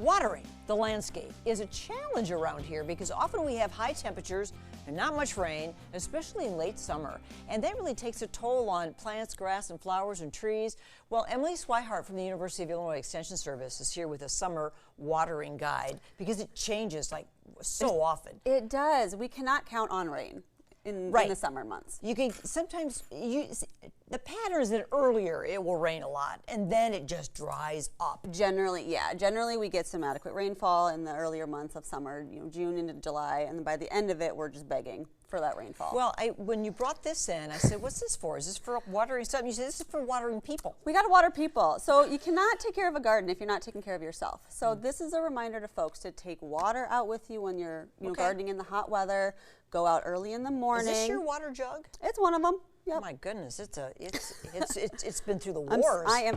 Watering the landscape is a challenge around here because often we have high temperatures and not much rain, especially in late summer. And that really takes a toll on plants, grass, and flowers and trees. Well, Emily Swihart from the University of Illinois Extension Service is here with a summer watering guide because it changes like so often. It does. We cannot count on rain in the summer months. You can sometimes, the pattern is that earlier it will rain a lot and then it just dries up. Generally, yeah. Generally we get some adequate rainfall in the earlier months of summer, June into July, and then by the end of it we're just begging for that rainfall. Well, when you brought this in, I said, what's this for? Is this for watering something? You said, this is for watering people. We got to water people. So you cannot take care of a garden if you're not taking care of yourself. So this is a reminder to folks to take water out with you when you're gardening in the hot weather. Go out early in the morning. Is this your water jug? It's one of them. Yep. Oh my goodness, it's been through the wars. I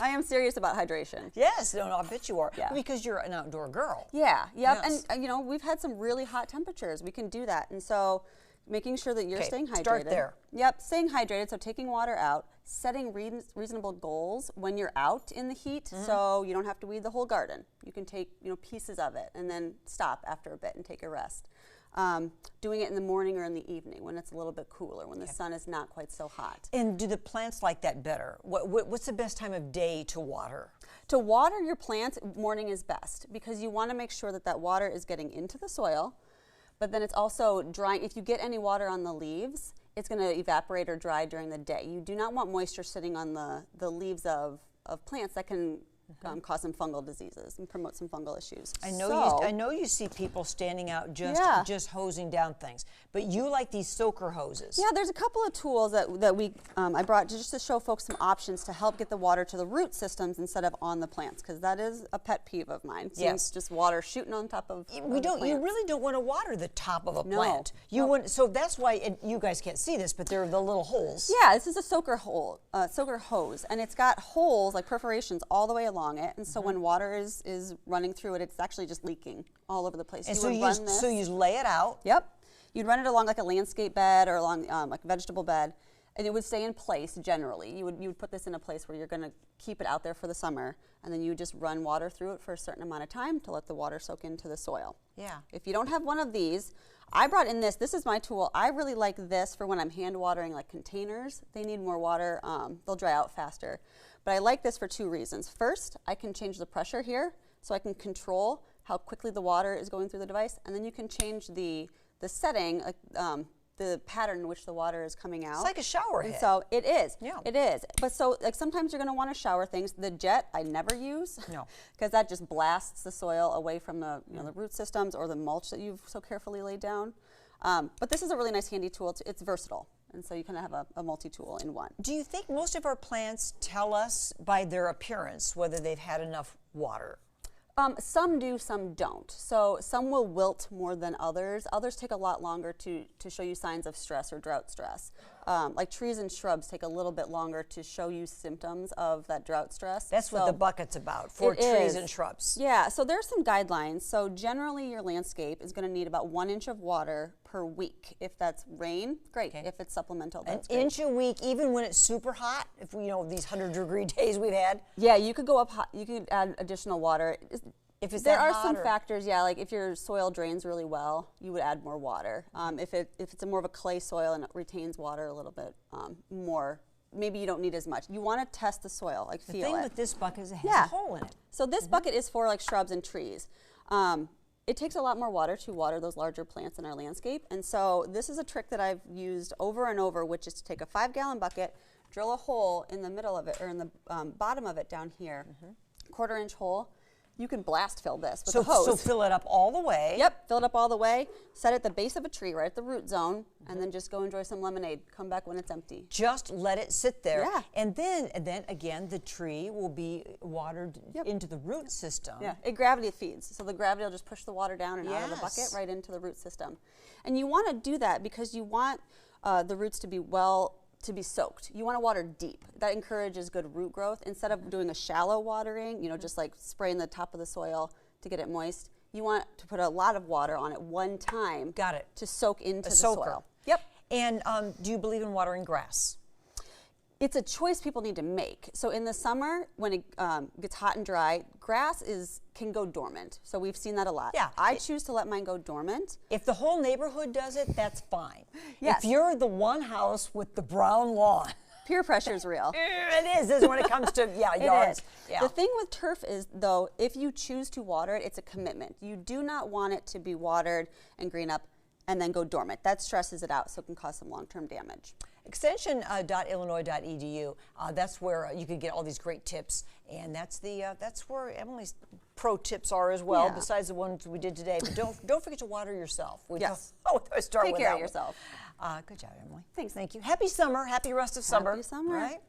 am serious about hydration. Yes, no, I bet you are. Yeah. Because you're an outdoor girl. Yeah, yep. Yes. And we've had some really hot temperatures. We can do that, and so making sure that you're staying hydrated. Start there. Yep, staying hydrated. So taking water out, setting reasonable goals when you're out in the heat. So you don't have to weed the whole garden. You can take pieces of it and then stop after a bit and take a rest. Doing it in the morning or in the evening when it's a little bit cooler, when the sun is not quite so hot. And do the plants like that better? What's the best time of day to water? To water your plants, morning is best because you want to make sure that that water is getting into the soil, but then it's also drying. If you get any water on the leaves, it's going to evaporate or dry during the day. You do not want moisture sitting on the leaves of plants that can cause some fungal diseases and promote some fungal issues. I know you see people standing out just hosing down things, but you like these soaker hoses. Yeah, there's a couple of tools that I brought just to show folks some options to help get the water to the root systems instead of on the plants, because that is a pet peeve of mine. Yes, just water shooting on top of You really don't want to water the top of a plant. No. So that's why you guys can't see this, but they're the little holes. Yeah, this is a soaker hose, and it's got holes like perforations all the way along it, and so when water is running through it, it's actually just leaking all over the place. And so you lay it out. Yep. You'd run it along like a landscape bed or along like a vegetable bed, and it would stay in place generally. You would put this in a place where you're going to keep it out there for the summer, and then you just run water through it for a certain amount of time to let the water soak into the soil. Yeah. If you don't have one of these, I brought in this. This is my tool. I really like this for when I'm hand watering like containers. They need more water. They'll dry out faster. But I like this for two reasons. First, I can change the pressure here, so I can control how quickly the water is going through the device, and then you can change the setting, the pattern in which the water is coming out. It's like a shower head. So it is. Yeah. It is. But so like sometimes you're going to want to shower things. The jet I never use. No. Because that just blasts the soil away from the the root systems or the mulch that you've so carefully laid down. But this is a really nice handy tool. It's versatile. And so you kind of have a multi-tool in one. Do you think most of our plants tell us by their appearance whether they've had enough water? Some do, some don't. So some will wilt more than others. Others take a lot longer to show you signs of stress or drought stress. Like trees and shrubs take a little bit longer to show you symptoms of that drought stress. That's what the bucket's about, for trees and shrubs. Yeah, so there's some guidelines. So generally your landscape is going to need about 1 inch of water per week. If that's rain, great. Okay. If it's supplemental, that's great. An inch a week, even when it's super hot, if we these 100-degree days we've had? Yeah, you could go up hot, you could add additional water. If it's there are some factors, yeah, like if your soil drains really well, you would add more water. If it's more of a clay soil and it retains water a little bit more, maybe you don't need as much. You want to test the soil, like feel it. The thing with this bucket is it has a hole in it. So this bucket is for like shrubs and trees. It takes a lot more water to water those larger plants in our landscape, and so this is a trick that I've used over and over, which is to take a 5-gallon bucket, drill a hole in the middle of it, or in the bottom of it down here, 1/4 inch hole. You can blast fill this with a hose. So fill it up all the way. Yep, fill it up all the way. Set it at the base of a tree, right at the root zone, and then just go enjoy some lemonade. Come back when it's empty. Just let it sit there. Yeah. And then again, the tree will be watered into the root system. Yeah, it gravity feeds. So the gravity will just push the water down and out of the bucket right into the root system. And you want to do that because you want the roots to be soaked. You want to water deep. That encourages good root growth. Instead of doing a shallow watering, just like spraying the top of the soil to get it moist, you want to put a lot of water on it one time. Got it. To soak into the soaker. soil. Yep. And do you believe in watering grass? It's a choice people need to make. So in the summer, when it gets hot and dry, grass can go dormant. So we've seen that a lot. Yeah. I choose to let mine go dormant. If the whole neighborhood does it, that's fine. Yes. If you're the one house with the brown lawn, Peer pressure is real. it is when it comes to yards. Yeah. The thing with turf is, though, if you choose to water it, it's a commitment. You do not want it to be watered and green up and then go dormant. That stresses it out, so it can cause some long-term damage. Extension.illinois.edu. That's where you can get all these great tips, and that's where Emily's pro tips are as well. Yeah. Besides the ones we did today, but don't forget to water yourself. Yes. Start Take with care that of yourself. Good job, Emily. Thanks. Thank you. Happy summer. Happy rest of summer. Happy summer. Right?